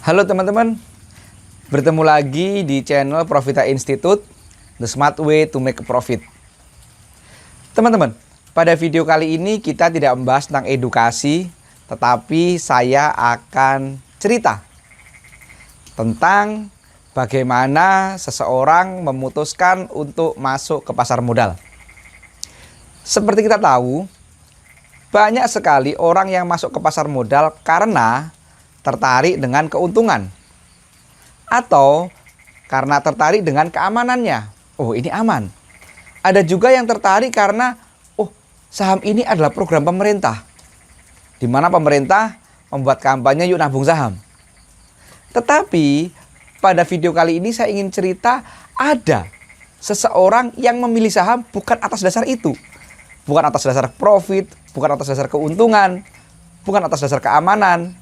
Halo teman-teman, bertemu lagi di channel Profita Institute, The Smart Way to Make a Profit. Teman-teman, pada video kali ini kita tidak membahas tentang edukasi, tetapi saya akan cerita tentang bagaimana seseorang memutuskan untuk masuk ke pasar modal. Seperti kita tahu, banyak sekali orang yang masuk ke pasar modal karena tertarik dengan keuntungan atau karena tertarik dengan keamanannya. Oh, ini aman. Ada juga yang tertarik karena saham ini adalah program pemerintah, di mana pemerintah membuat kampanye yuk nabung saham. Tetapi pada video kali ini saya ingin cerita ada seseorang yang memilih saham bukan atas dasar itu, bukan atas dasar profit, bukan atas dasar keuntungan, bukan atas dasar keamanan.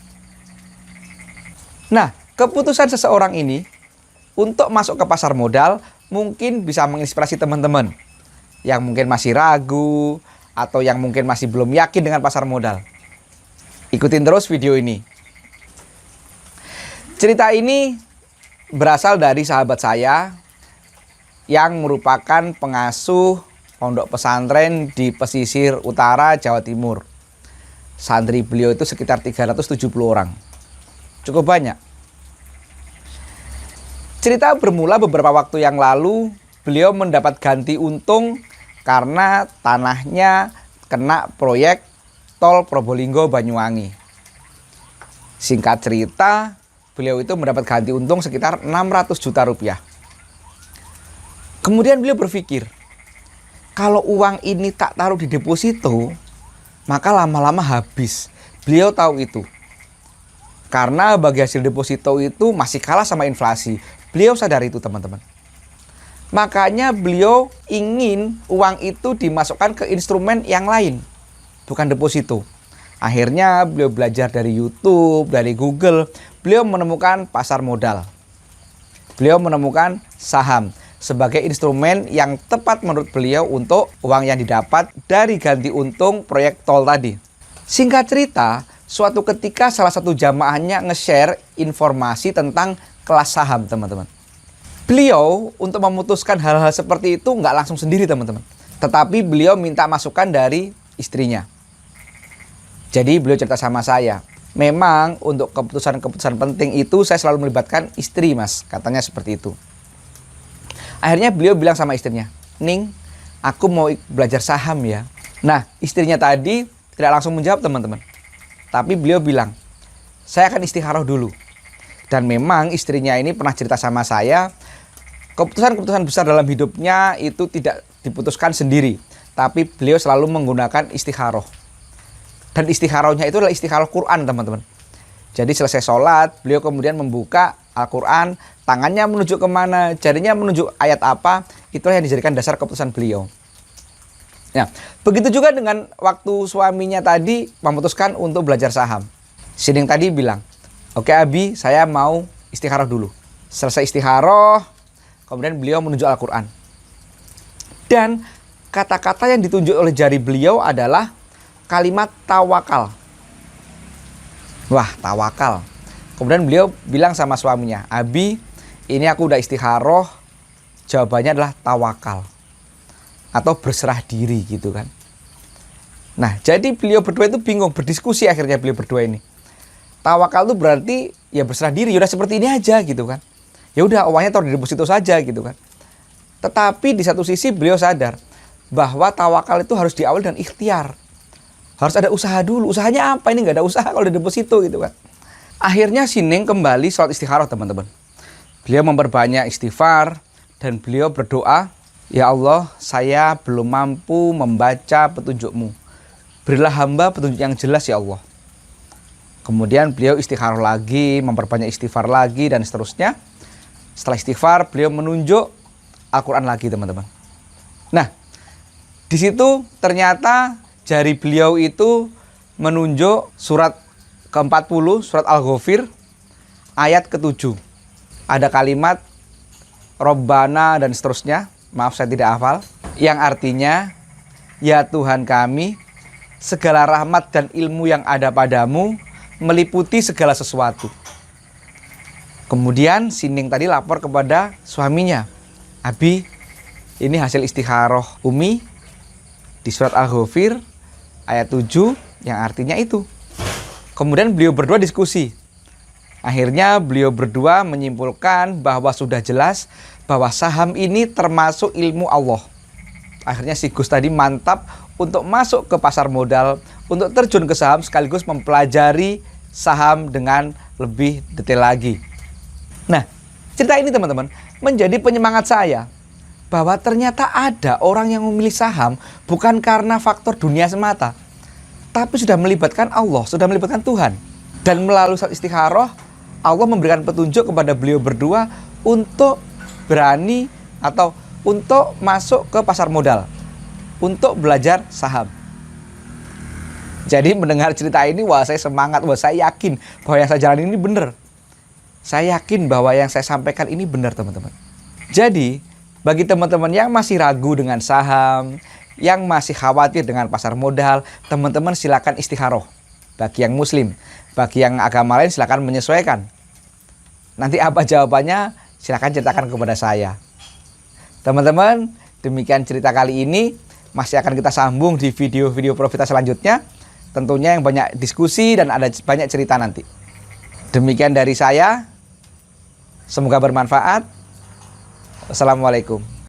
Nah, keputusan seseorang ini untuk masuk ke pasar modal mungkin bisa menginspirasi teman-teman yang mungkin masih ragu atau yang mungkin masih belum yakin dengan pasar modal. Ikutin terus video ini. Cerita ini berasal dari sahabat saya yang merupakan pengasuh pondok pesantren di pesisir utara Jawa Timur. Santri beliau itu sekitar 370 orang. Cukup banyak. Cerita bermula beberapa waktu yang lalu, beliau mendapat ganti untung karena tanahnya kena proyek tol Probolinggo Banyuwangi. Singkat cerita, beliau itu mendapat ganti untung sekitar 600 juta rupiah. Kemudian beliau berpikir, kalau uang ini tak taruh di deposito, maka lama-lama habis. Beliau tahu itu. Karena bagi hasil deposito itu masih kalah sama inflasi. Beliau sadar itu, teman-teman. Makanya beliau ingin uang itu dimasukkan ke instrumen yang lain, bukan deposito. Akhirnya beliau belajar dari YouTube, dari Google. Beliau menemukan pasar modal. Beliau menemukan saham sebagai instrumen yang tepat menurut beliau untuk uang yang didapat dari ganti untung proyek tol tadi. Singkat cerita, suatu ketika salah satu jamaahnya nge-share informasi tentang kelas saham, teman-teman. Beliau untuk memutuskan hal-hal seperti itu nggak langsung sendiri, teman-teman. Tetapi beliau minta masukan dari istrinya. Jadi beliau cerita sama saya, memang untuk keputusan-keputusan penting itu saya selalu melibatkan istri, mas. Katanya seperti itu. Akhirnya beliau bilang sama istrinya, Ning, aku mau belajar saham ya. Nah, istrinya tadi tidak langsung menjawab, teman-teman. Tapi beliau bilang, saya akan istikharah dulu. Dan memang istrinya ini pernah cerita sama saya, keputusan-keputusan besar dalam hidupnya itu tidak diputuskan sendiri. Tapi beliau selalu menggunakan istikharah. Dan istikharahnya itu adalah istikharah Quran, teman-teman. Jadi selesai sholat, beliau kemudian membuka Al-Quran, tangannya menuju kemana, jarinya menuju ayat apa, itulah yang dijadikan dasar keputusan beliau. Nah, begitu juga dengan waktu suaminya tadi memutuskan untuk belajar saham. Si Ning tadi bilang, oke Abi, saya mau istikharah dulu. Selesai istikharah, kemudian beliau menuju Al-Quran. Dan kata-kata yang ditunjuk oleh jari beliau adalah kalimat tawakal. Wah, tawakal. Kemudian beliau bilang sama suaminya, Abi, ini aku udah istikharah, jawabannya adalah tawakal. Atau berserah diri gitu kan. Nah, jadi beliau berdua itu bingung, berdiskusi akhirnya beliau berdua ini. Tawakal itu berarti ya berserah diri, udah seperti ini aja gitu kan. Ya udah, uangnya taruh di deposito saja gitu kan. Tetapi di satu sisi beliau sadar bahwa tawakal itu harus diawali dengan ikhtiar. Harus ada usaha dulu. Usahanya apa? Ini nggak ada usaha kalau di deposito gitu kan. Akhirnya si Ning kembali sholat istikharah, teman-teman. Beliau memperbanyak istighfar dan beliau berdoa, ya Allah, saya belum mampu membaca petunjuk-Mu. Berilah hamba petunjuk yang jelas ya Allah. Kemudian beliau istikharah lagi, memperbanyak istighfar lagi dan seterusnya. Setelah istighfar, beliau menunjuk Al-Quran lagi, teman-teman. Nah, di situ ternyata jari beliau itu menunjuk surat ke-40, surat Al-Ghafir, ayat ke-7. Ada kalimat Robbana dan seterusnya, maaf saya tidak hafal, yang artinya, ya Tuhan kami, segala rahmat dan ilmu yang ada padamu meliputi segala sesuatu. Kemudian si Ning tadi lapor kepada suaminya. Abi, ini hasil istikharah Umi di surat Al-Ghafir ayat 7 yang artinya itu. Kemudian beliau berdua diskusi. Akhirnya beliau berdua menyimpulkan bahwa sudah jelas bahwa saham ini termasuk ilmu Allah. Akhirnya si Gus tadi mantap untuk masuk ke pasar modal, untuk terjun ke saham sekaligus mempelajari saham dengan lebih detail lagi. Nah, cerita ini teman-teman menjadi penyemangat saya bahwa ternyata ada orang yang memilih saham bukan karena faktor dunia semata, tapi sudah melibatkan Allah, sudah melibatkan Tuhan. Dan melalui saat istikharah, Allah memberikan petunjuk kepada beliau berdua untuk berani atau untuk masuk ke pasar modal, untuk belajar saham. Jadi mendengar cerita ini, wah saya semangat, wah saya yakin bahwa yang saya jalani ini benar. Saya yakin bahwa yang saya sampaikan ini benar teman-teman. Jadi bagi teman-teman yang masih ragu dengan saham, yang masih khawatir dengan pasar modal, teman-teman silakan istikharah. Bagi yang muslim, bagi yang agama lain silakan menyesuaikan. Nanti apa jawabannya silakan ceritakan kepada saya. Teman-teman, demikian cerita kali ini. Masih akan kita sambung di video-video Profita selanjutnya. Tentunya yang banyak diskusi dan ada banyak cerita nanti. Demikian dari saya. Semoga bermanfaat. Wassalamualaikum.